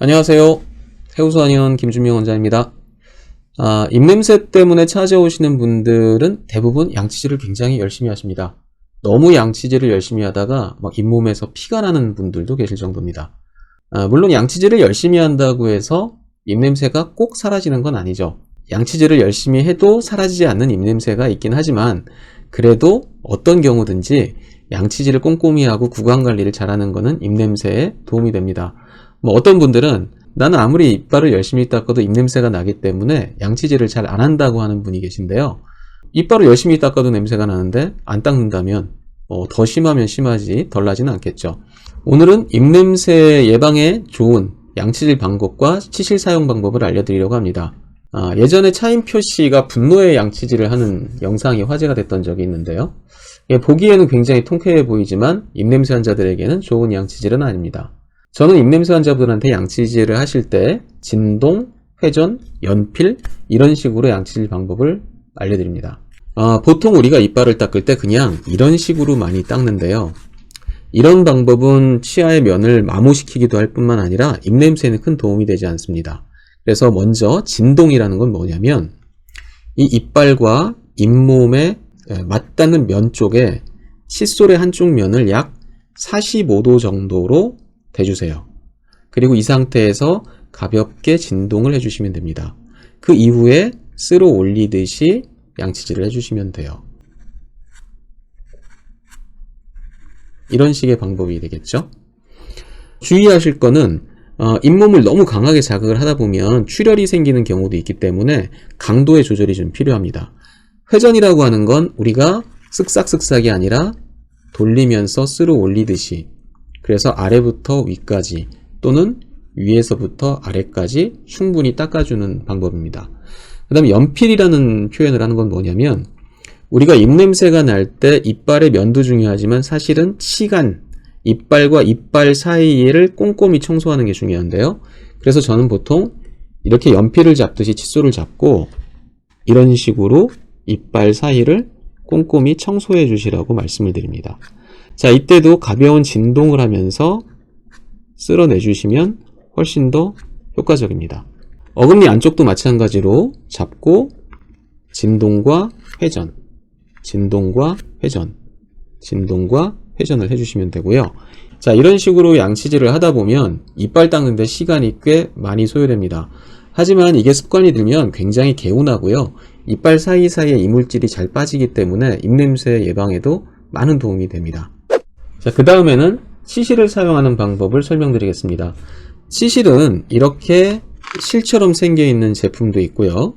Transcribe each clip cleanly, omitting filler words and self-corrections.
안녕하세요. 해우소한의원 김준명 원장입니다. 입냄새 때문에 찾아오시는 분들은 대부분 양치질을 굉장히 열심히 하십니다. 너무 양치질을 열심히 하다가 막 잇몸에서 피가 나는 분들도 계실 정도입니다. 물론 양치질을 열심히 한다고 해서 입냄새가 꼭 사라지는 건 아니죠. 양치질을 열심히 해도 사라지지 않는 입냄새가 있긴 하지만 그래도 어떤 경우든지 양치질을 꼼꼼히 하고 구강관리를 잘하는 것은 입냄새에 도움이 됩니다. 어떤 분들은 나는 아무리 이빨을 열심히 닦아도 입냄새가 나기 때문에 양치질을 잘 안 한다고 하는 분이 계신데요. 이빨을 열심히 닦아도 냄새가 나는데 안 닦는다면 더 심하면 심하지 덜 나지는 않겠죠. 오늘은 입냄새 예방에 좋은 양치질 방법과 치실 사용 방법을 알려드리려고 합니다. 예전에 차인표 씨가 분노의 양치질을 하는 영상이 화제가 됐던 적이 있는데요. 보기에는 굉장히 통쾌해 보이지만 입냄새 환자들에게는 좋은 양치질은 아닙니다. 저는 입냄새 환자분한테 양치질을 하실 때 진동, 회전, 연필 이런 식으로 양치질 방법을 알려드립니다. 보통 우리가 이빨을 닦을 때 그냥 이런 식으로 많이 닦는데요. 이런 방법은 치아의 면을 마모시키기도 할 뿐만 아니라 입냄새에는 큰 도움이 되지 않습니다. 그래서 먼저 진동이라는 건 뭐냐면 이 이빨과 잇몸에 맞닿는 면 쪽에 칫솔의 한쪽 면을 약 45도 정도로 대주세요. 그리고 이 상태에서 가볍게 진동을 해주시면 됩니다. 그 이후에 쓸어 올리듯이 양치질을 해주시면 돼요. 이런 식의 방법이 되겠죠. 주의하실 거는 잇몸을 너무 강하게 자극을 하다 보면 출혈이 생기는 경우도 있기 때문에 강도의 조절이 좀 필요합니다. 회전이라고 하는 건 우리가 쓱싹쓱싹이 아니라 돌리면서 쓸어 올리듯이, 그래서 아래부터 위까지 또는 위에서부터 아래까지 충분히 닦아주는 방법입니다. 그 다음에 연필이라는 표현을 하는 건 뭐냐면 우리가 입냄새가 날 때 이빨의 면도 중요하지만 사실은 치간, 이빨과 이빨 사이를 꼼꼼히 청소하는 게 중요한데요. 그래서 저는 보통 이렇게 연필을 잡듯이 칫솔을 잡고 이런 식으로 이빨 사이를 꼼꼼히 청소해 주시라고 말씀을 드립니다. 자, 이때도 가벼운 진동을 하면서 쓸어내 주시면 훨씬 더 효과적입니다. 어금니 안쪽도 마찬가지로 잡고 진동과 회전, 진동과 회전, 진동과 회전을 해주시면 되고요. 자, 이런 식으로 양치질을 하다 보면 이빨 닦는데 시간이 꽤 많이 소요됩니다. 하지만 이게 습관이 들면 굉장히 개운하고요. 이빨 사이사이에 이물질이 잘 빠지기 때문에 입냄새 예방에도 많은 도움이 됩니다. 자, 그 다음에는 치실을 사용하는 방법을 설명드리겠습니다. 치실은 이렇게 실처럼 생겨있는 제품도 있고요.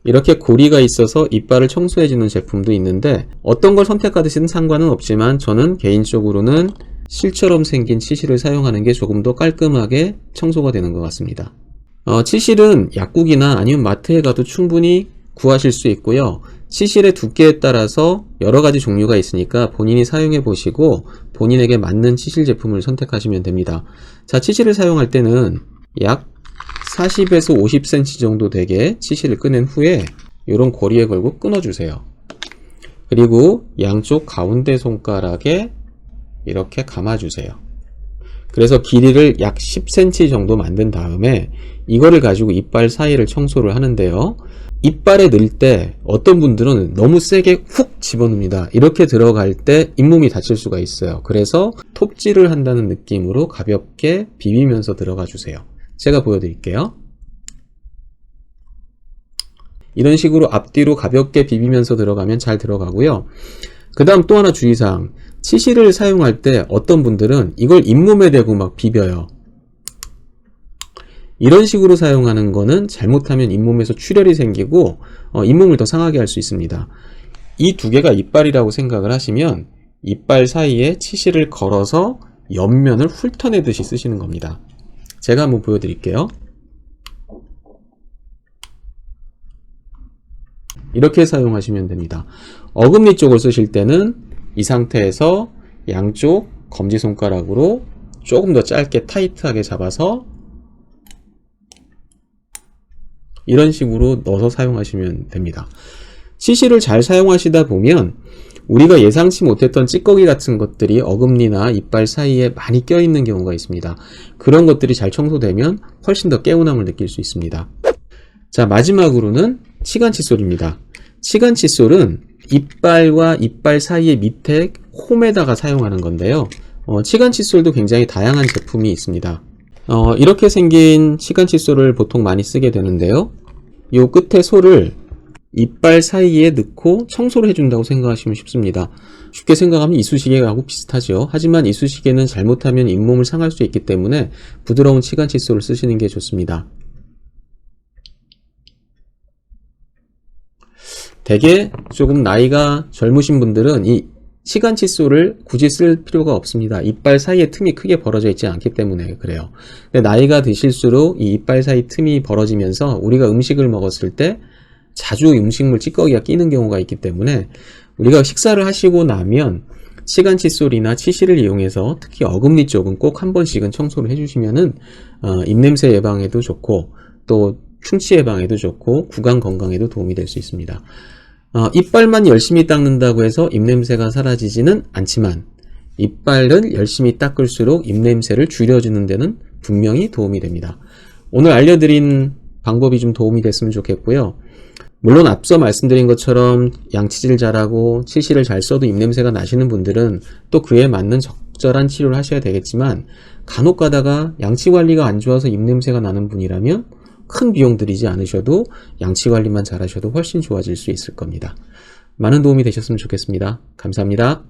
이렇게 고리가 있어서 이빨을 청소해주는 제품도 있는데 어떤 걸 선택하듯이는 상관은 없지만 저는 개인적으로는 실처럼 생긴 치실을 사용하는 게 조금 더 깔끔하게 청소가 되는 것 같습니다. 치실은 약국이나 아니면 마트에 가도 충분히 구하실 수 있고요. 치실의 두께에 따라서 여러 가지 종류가 있으니까 본인이 사용해 보시고 본인에게 맞는 치실 제품을 선택하시면 됩니다. 자, 치실을 사용할 때는 약 40에서 50cm 정도 되게 치실을 꺼낸 후에 이런 고리에 걸고 끊어주세요. 그리고 양쪽 가운데 손가락에 이렇게 감아주세요. 그래서 길이를 약 10cm 정도 만든 다음에 이거를 가지고 이빨 사이를 청소를 하는데요. 이빨에 넣을 때 어떤 분들은 너무 세게 훅 집어넣습니다. 이렇게 들어갈 때 잇몸이 다칠 수가 있어요. 그래서 톱질을 한다는 느낌으로 가볍게 비비면서 들어가 주세요. 제가 보여드릴게요. 이런 식으로 앞뒤로 가볍게 비비면서 들어가면 잘 들어가고요. 그 다음 또 하나 주의사항, 치실을 사용할 때 어떤 분들은 이걸 잇몸에 대고 막 비벼요. 이런 식으로 사용하는 거는 잘못하면 잇몸에서 출혈이 생기고 잇몸을 더 상하게 할 수 있습니다. 이 두 개가 이빨이라고 생각을 하시면 이빨 사이에 치실을 걸어서 옆면을 훑어내듯이 쓰시는 겁니다. 제가 한번 보여드릴게요. 이렇게 사용하시면 됩니다. 어금니 쪽을 쓰실 때는 이 상태에서 양쪽 검지손가락으로 조금 더 짧게 타이트하게 잡아서 이런 식으로 넣어서 사용하시면 됩니다. 치실을 잘 사용하시다 보면 우리가 예상치 못했던 찌꺼기 같은 것들이 어금니나 이빨 사이에 많이 껴있는 경우가 있습니다. 그런 것들이 잘 청소되면 훨씬 더 개운함을 느낄 수 있습니다. 자, 마지막으로는 치간 칫솔입니다. 치간 칫솔은 이빨과 이빨 사이의 밑에 홈에다가 사용하는 건데요. 치간 칫솔도 굉장히 다양한 제품이 있습니다. 이렇게 생긴 치간 칫솔을 보통 많이 쓰게 되는데요. 요 끝에 솔을 이빨 사이에 넣고 청소를 해준다고 생각하시면 쉽습니다. 쉽게 생각하면 이쑤시개하고 비슷하죠. 하지만 이쑤시개는 잘못하면 잇몸을 상할 수 있기 때문에 부드러운 치간 칫솔을 쓰시는 게 좋습니다. 대개 조금 나이가 젊으신 분들은 이 치간 칫솔을 굳이 쓸 필요가 없습니다. 이빨 사이에 틈이 크게 벌어져 있지 않기 때문에 그래요. 근데 나이가 드실수록 이 이빨 사이 틈이 벌어지면서 우리가 음식을 먹었을 때 자주 음식물 찌꺼기가 끼는 경우가 있기 때문에 우리가 식사를 하시고 나면 치간 칫솔이나 치실을 이용해서 특히 어금니 쪽은 꼭 한 번씩은 청소를 해주시면은 입냄새 예방에도 좋고 또 충치 예방에도 좋고 구강 건강에도 도움이 될 수 있습니다. 이빨만 열심히 닦는다고 해서 입냄새가 사라지지는 않지만 이빨을 열심히 닦을수록 입냄새를 줄여주는 데는 분명히 도움이 됩니다. 오늘 알려드린 방법이 좀 도움이 됐으면 좋겠고요. 물론 앞서 말씀드린 것처럼 양치질 잘하고 치실을 잘 써도 입냄새가 나시는 분들은 또 그에 맞는 적절한 치료를 하셔야 되겠지만 간혹 가다가 양치 관리가 안 좋아서 입냄새가 나는 분이라면 큰 비용 들이지 않으셔도 양치 관리만 잘 하셔도 훨씬 좋아질 수 있을 겁니다. 많은 도움이 되셨으면 좋겠습니다. 감사합니다.